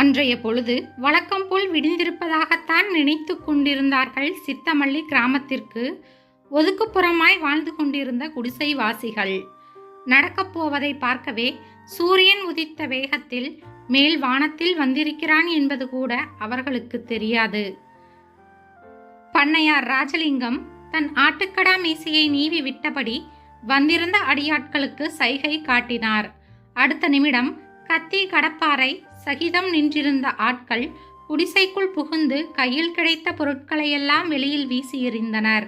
அன்றைய பொழுது வழக்கம் போல் விடிந்திருப்பதாகத்தான் நினைத்து கொண்டிருந்தார்கள் சித்தமல்லி கிராமத்திற்கு ஒதுக்குப்புறமாய் வாழ்ந்து கொண்டிருந்த குடிசைவாசிகள். நடக்கப் போவதை பார்க்கவே சூரியன் உதித்த வேகத்தில் மேல் வானத்தில் வந்திருக்கிறான் என்பது கூட அவர்களுக்கு தெரியாது. பண்ணையார் ராஜலிங்கம் தன் ஆட்டுக்கடா மீசையை நீவி விட்டபடி வந்திருந்த அடியாட்களுக்கு சைகை காட்டினார். அடுத்த நிமிடம் கத்தி கடப்பாரை சகிதம் நின்றிருந்த ஆட்கள் குடிசைக்குள் புகுந்து கையில் கிடைத்த பொருட்களையெல்லாம் வெளியில் வீசி எறிந்தனர்.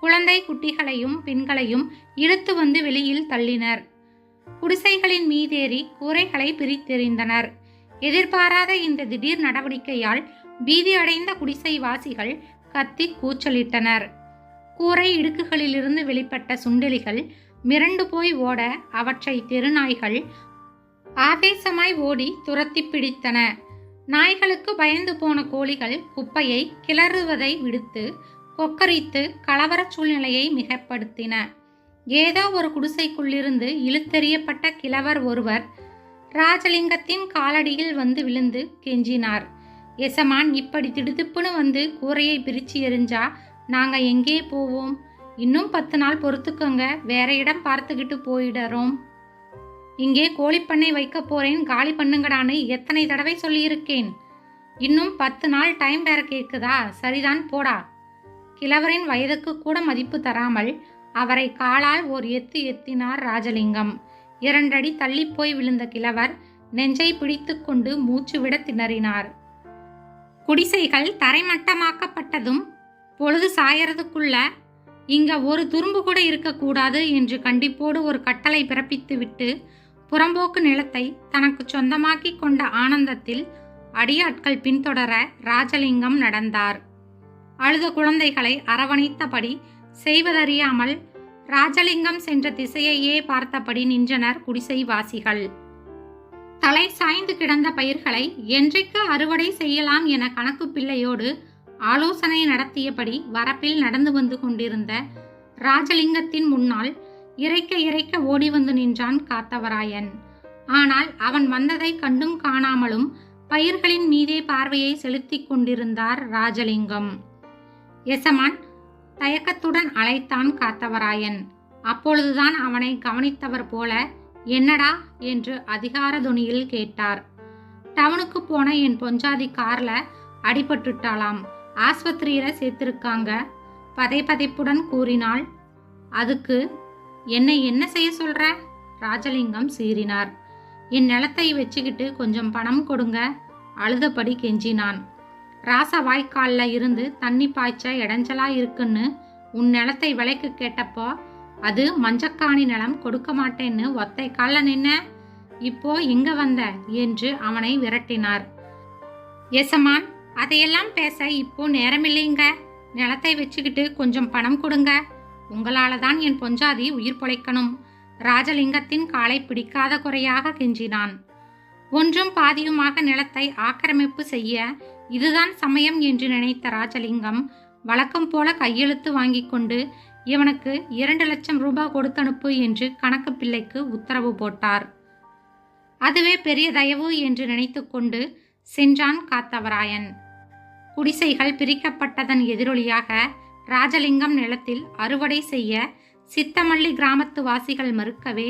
குழந்தை குட்டிகளையும் பெண்களையும் இழுத்து வந்து வெளியில் தள்ளினர். குடிசைகளின் மீதேறி கூரைகளை பிரித்தெறிந்தனர். எதிர்பாராத இந்த திடீர் நடவடிக்கையால் பீதி அடைந்த குடிசைவாசிகள் கத்தி கூச்சலிட்டனர். கூரை இடுக்குகளிலிருந்து வெளிப்பட்ட சுண்டெலிகள் மிரண்டு போய் ஓட அவற்றை தெருநாய்கள் ஆவேசமாய் ஓடி துரத்தி பிடித்தன. நாய்களுக்கு பயந்து போன கோழிகள் குப்பையை கிளறுவதை விடுத்து கொக்கரித்து கலவர சூழ்நிலையை மிகப்படுத்தின. ஏதோ ஒரு குடிசைக்குள்ளிருந்து இழுத்தெறியப்பட்ட கிழவர் ஒருவர் ராஜலிங்கத்தின் காலடியில் வந்து விழுந்து கெஞ்சினார். எசமான், இப்படி திடுதிப்புன்னு வந்து கூரையை பிரிச்சு எரிஞ்சா நாங்க எங்கே போவோம்? இன்னும் 10 நாள் பொறுத்துக்கோங்க, வேற இடம் பார்த்துக்கிட்டு போயிடறோம். இங்கே கோழிப்பண்ணை வைக்க போறேன், காலி பண்ணுங்கடான்னு எத்தனை தடவை சொல்லியிருக்கேன். இன்னும் 10 நாள் டைம் வேற கேட்குதா? சரிதான் போடா. கிழவரின் வயதுக்கு கூட மதிப்பு தராமல் அவரை காலால் ஓர் எத்தினார் ராஜலிங்கம். 2 அடி தள்ளி போய் விழுந்த கிழவர் நெஞ்சை பிடித்து கொண்டு மூச்சு விட திணறினார். குடிசைகள் தரைமட்டமாக்கப்பட்டதும் பொழுது சாயறதுக்குள்ள இங்க ஒரு துரும்பு கூட இருக்கக்கூடாது என்று கண்டிப்போடு ஒரு கட்டளை பிறப்பித்துவிட்டு புறம்போக்கு நிலத்தை தனக்கு சொந்தமாக்கி கொண்ட ஆனந்தத்தில் அடியாட்கள் பின்தொடர ராஜலிங்கம் நடந்தார். அழுத குழந்தைகளை அரவணைத்தபடி செய்வதறியாமல் ராஜலிங்கம் சென்ற திசையையே பார்த்தபடி நின்றனர் குடிசைவாசிகள். தலை சாய்ந்து கிடந்த பயிர்களை என்றைக்கு அறுவடை செய்யலாம் என கணக்கு பிள்ளையோடு ஆலோசனை நடத்தியபடி வரப்பில் நடந்து வந்து கொண்டிருந்த ராஜலிங்கத்தின் முன்னால் இறைக்க ஓடி வந்து நின்றான் காத்தவராயன். ஆனால் அவன் வந்ததை கண்டும் காணாமலும் பயிர்களின் மீதே பார்வையை செலுத்தி கொண்டிருந்தார் ராஜலிங்கம். எசமான் தயக்கத்துடன் அழைத்தான் காத்தவராயன். அப்பொழுதுதான் அவனை கவனித்தவர் போல, என்னடா என்று அதிகார துணியில் கேட்டார். டவுனுக்கு போன என் பொஞ்சாதி கார்ல அடிபட்டுட்டாளாம், ஆஸ்பத்திரியில சேர்த்திருக்காங்க, பதைப்புடன் கூறினாள். அதுக்கு என்னை என்ன செய்ய சொல்ற? ராஜலிங்கம் சீறினார். என் நிலத்தை வச்சுக்கிட்டு கொஞ்சம் பணம் கொடுங்க, அழுதபடி கெஞ்சினான். ராச வாய்க்கால்ல இருந்து தண்ணி பாய்ச்ச இடைஞ்சலா இருக்குன்னு உன் நிலத்தை விலைக்கு கேட்டப்போ அது மஞ்சக்காணி நிலம், கொடுக்க மாட்டேன்னு ஒத்தை கால்ல நின்ன, இப்போ இங்க வந்த என்று அவனை விரட்டினார். எசமான், அதையெல்லாம் பேச இப்போ நேரமில்லைங்க, நிலத்தை வச்சுக்கிட்டு கொஞ்சம் பணம் கொடுங்க, உங்களால தான் என் பொஞ்சாதி உயிர் பொழைக்கணும். ராஜலிங்கத்தின் காலை பிடிக்காத குறையாக கெஞ்சினான். ஒன்றும் பாதியுமாக நிலத்தை ஆக்கிரமிப்பு செய்ய இதுதான் சமயம் என்று நினைத்த ராஜலிங்கம் வழக்கம் போல கையெழுத்து வாங்கி கொண்டு இவனுக்கு 2 லட்சம் ரூபாய் கொடுத்தனுப்பு என்று கணக்கு பிள்ளைக்கு உத்தரவு போட்டார். அதுவே பெரிய தயவு என்று நினைத்து கொண்டு சென்றான் காத்தவராயன். குடிசைகள் பிரிக்கப்பட்டதன் எதிரொலியாக ராஜலிங்கம் நிலத்தில் அறுவடை செய்ய சித்தமல்லி கிராமத்து வாசிகள் மறுக்கவே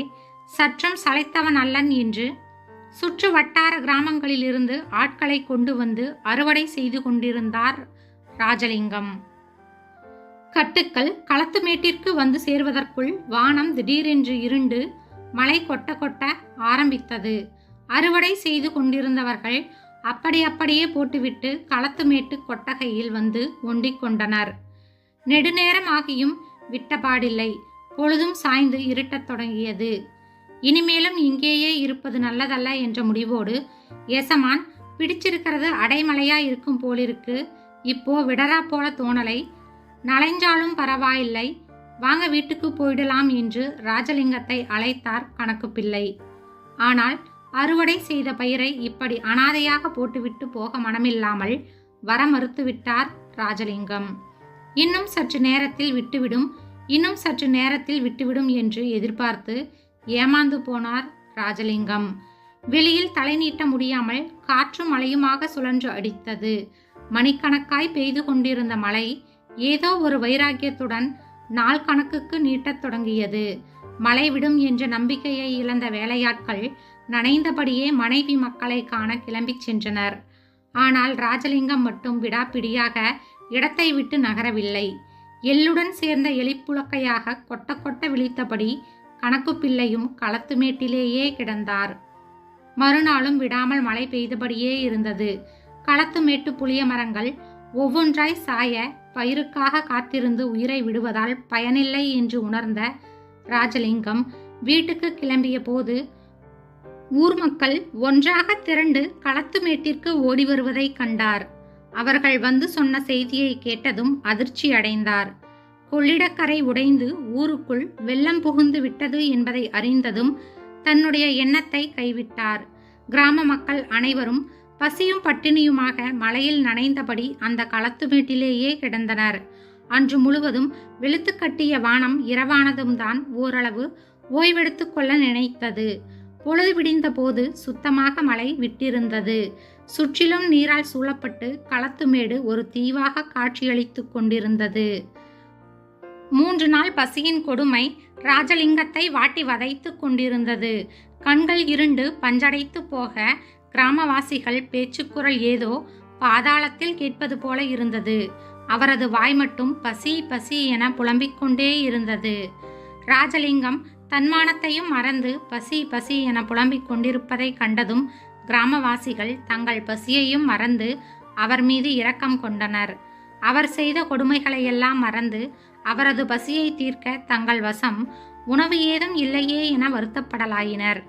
சற்றும் சளைத்தவன் அல்லன் என்று சுற்று வட்டார கிராமங்களிலிருந்து ஆட்களை கொண்டு வந்து அறுவடை செய்து கொண்டிருந்தார் ராஜலிங்கம். கட்டுக்கள் களத்து மேட்டிற்கு வந்து சேர்வதற்குள் வானம் திடீரென்று இருண்டு மழை கொட்ட ஆரம்பித்தது. அறுவடை செய்து கொண்டிருந்தவர்கள் அப்படியே போட்டுவிட்டு களத்து மேட்டு கொட்டகையில் வந்து ஒண்டிக் கொண்டனர். நெடுநேரம் ஆகியும் விட்டபாடில்லை. பொழுதும் சாய்ந்து இருட்டத் தொடங்கியது. இனிமேலும் இங்கேயே இருப்பது நல்லதல்ல என்ற முடிவோடு எசமான், பிடிச்சிருக்கிறது அடைமலையா இருக்கும் போலிருக்கு, இப்போ விடரா போல தோணலை, நலைஞ்சாலும் பரவாயில்லை, வாங்க வீட்டுக்கு போயிடலாம் என்று ராஜலிங்கத்தை அழைத்தார் கணக்கு பிள்ளை. ஆனால் அறுவடை செய்த பயிரை இப்படி அனாதையாக போட்டுவிட்டு போக மனமில்லாமல் வர மறுத்துவிட்டார் ராஜலிங்கம். இன்னும் சற்று நேரத்தில் விட்டுவிடும் என்று எதிர்பார்த்து ஏமாந்து போனார் ராஜலிங்கம். வெளியில் தலை நீட்ட முடியாமல் காற்றும் மழையுமாக சுழன்று அடித்தது. மணிக்கணக்காய் பெய்து கொண்டிருந்த மழை ஏதோ ஒரு வைராக்கியத்துடன் நாள் கணக்குக்கு நீட்டத் தொடங்கியது. மழை விடும் என்ற நம்பிக்கையை இழந்த வேலையாட்கள் நனைந்தபடியே மனைவி மக்களை காண கிளம்பிச் சென்றனர். ஆனால் ராஜலிங்கம் மட்டும் விடாப்பிடியாக இடத்தை விட்டு நகரவில்லை. எள்ளுடன் சேர்ந்த எலிப்புழக்கையாக கொட்ட கொட்ட விழித்தபடி கணக்கு பிள்ளையும் களத்து மேட்டிலேயே கிடந்தார். மறுநாளும் விடாமல் மழை பெய்தபடியே இருந்தது. களத்து மேட்டு புளிய மரங்கள் ஒவ்வொன்றாய் சாய பயிருக்காக காத்திருந்து உயிரை விடுவதால் பயனில்லை என்று உணர்ந்த ராஜலிங்கம் வீட்டுக்கு கிளம்பிய போது ஊர் மக்கள் ஒன்றாக திரண்டு களத்து மேட்டிற்கு ஓடி வருவதை கண்டார். அவர்கள் வந்து சொன்ன செய்தியை கேட்டதும் அதிர்ச்சி அடைந்தார். கொள்ளிடக்கரை உடைந்து ஊருக்குள் வெள்ளம் புகுந்து விட்டது என்பதை அறிந்ததும் தன்னுடைய எண்ணத்தை கைவிட்டார். கிராம மக்கள் அனைவரும் பசியும் பட்டினியுமாக மழையில் நனைந்தபடி அந்த களத்துமேட்டிலேயே கிடந்தனர். அன்று முழுவதும் வெளுத்து கட்டிய வானம் இரவானதும் தான் ஓரளவு ஓய்வெடுத்து கொள்ள நினைத்தது. பொழுது விடிந்த போது சுத்தமாக மழை விட்டிருந்தது. சுற்றிலும் நீரால் சூழப்பட்டு களத்துமேடு ஒரு தீவாக காட்சியளித்து கொண்டிருந்தது. 3 நாள் பசியின் கொடுமை ராஜலிங்கத்தை வாட்டி வதைத்து கொண்டிருந்தது. கண்கள் இருண்டு பஞ்சடைத்து போக கிராமவாசிகள் பேச்சுக்குரல் ஏதோ பாதாளத்தில் கேட்பது போல இருந்தது. அவரது வாய் மட்டும் பசி பசி என புலம்பிக் கொண்டே இருந்தது. ராஜலிங்கம் தன்மானத்தையும் மறந்து பசி பசி என புலம்பிக் கொண்டிருப்பதை கண்டதும் கிராமவாசிகள் தங்கள் பசியையும் மறந்து அவர் மீது இரக்கம் கொண்டனர். அவர் செய்த கொடுமைகளையெல்லாம் மறந்து அவரது பசியை தீர்க்க தங்கள் வசம் உணவு ஏதும் இல்லையே என வருத்தப்படலாயினர்.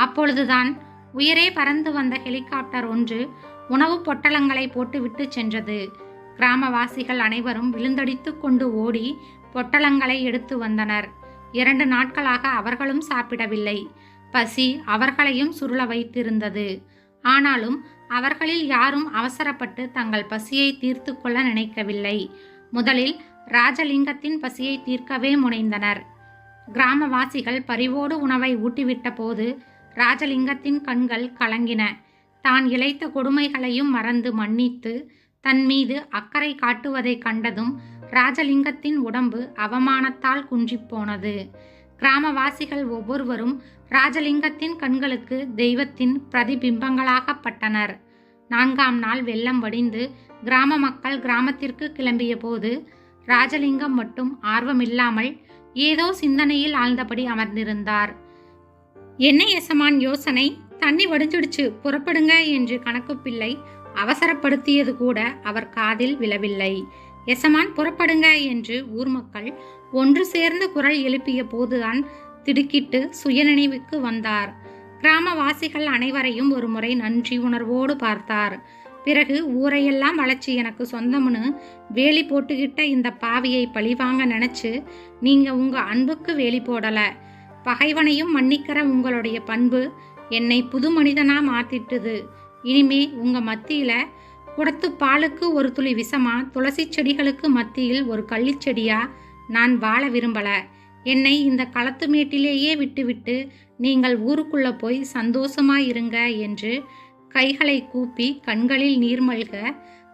அப்பொழுதுதான் உயரே பறந்து வந்த ஹெலிகாப்டர் ஒன்று உணவு பொட்டலங்களை போட்டுவிட்டு சென்றது. கிராமவாசிகள் அனைவரும் விழுந்தடித்து கொண்டு ஓடி பொட்டலங்களை எடுத்து வந்தனர். 2 நாட்களாக அவர்களும் சாப்பிடவில்லை. பசி அவர்களையும் சுருள வைத்திருந்தது. ஆனாலும் அவர்களில் யாரும் அவசரப்பட்டு தங்கள் பசியை தீர்த்து கொள்ள நினைக்கவில்லை. முதலில் ராஜலிங்கத்தின் பசியை தீர்க்கவே முனைந்தனர். கிராமவாசிகள் பரிவோடு உணவை ஊட்டிவிட்ட போது ராஜலிங்கத்தின் கண்கள் கலங்கின. தான் இழைத்த கொடுமைகளையும் மறந்து மன்னித்து தன் மீது அக்கறை காட்டுவதை கண்டதும் ராஜலிங்கத்தின் உடம்பு அவமானத்தால் குன்றிப்போனது. கிராமவாசிகள் ஒவ்வொருவரும் ராஜலிங்கத்தின் கண்களுக்கு தெய்வத்தின் பிரதிபிம்பங்களாகப்பட்டனர். 4ஆம் நாள் வெள்ளம் வடிந்து கிராம மக்கள் கிராமத்திற்கு கிளம்பிய போது ராஜலிங்கம் மட்டும் ஆர்வமில்லாமல் ஏதோ சிந்தனையில் ஆழ்ந்தபடி அமர்ந்திருந்தார். என்ன எசமான் யோசனை? தண்ணி வடிஞ்சிடுச்சு, புறப்படுங்க என்று கணக்கு பிள்ளை அவசரப்படுத்தியது கூட அவர் காதில் விழவில்லை. எசமான் புறப்படுங்க என்று ஊர் மக்கள் ஒன்று சேர்ந்து குரல் எழுப்பிய போதுதான் திடுக்கிட்டு சுயநினைவுக்கு வந்தார். கிராமவாசிகள் அனைவரையும் ஒரு முறை நன்றி உணர்வோடு பார்த்தார். பிறகு ஊரையெல்லாம் வளைச்சி எனக்கு சொந்தம்னு வேலி போட்டுக்கிட்ட இந்த பாவியை பழிவாங்க நினைச்சு நீங்க உங்க அன்புக்கு வேலி போடல. பகைவனையும் மன்னிக்கிற உங்களுடைய பண்பு என்னை புது மனிதனா மாத்திட்டுது. இனிமே உங்க மத்தியில குடத்து பாலுக்கு ஒரு துளி விஷமா, துளசி செடிகளுக்கு மத்தியில் ஒரு கள்ளிச்செடியா நான் வாழ விரும்பல. என்னை இந்த களத்து மேட்டிலேயே விட்டுவிட்டு நீங்கள் ஊருக்குள்ள போய் சந்தோஷமாயிருங்க என்று கைகளை கூப்பி கண்களில் நீர்மல்க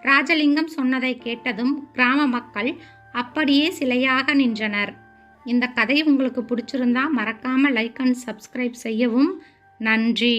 ராஜலிங்கம் சொன்னதை கேட்டதும் கிராம மக்கள் அப்படியே சிலையாக நின்றனர். இந்த கதை உங்களுக்கு பிடிச்சிருந்தா மறக்காம லைக் அண்ட் சப்ஸ்கிரைப் செய்யவும். நன்றி.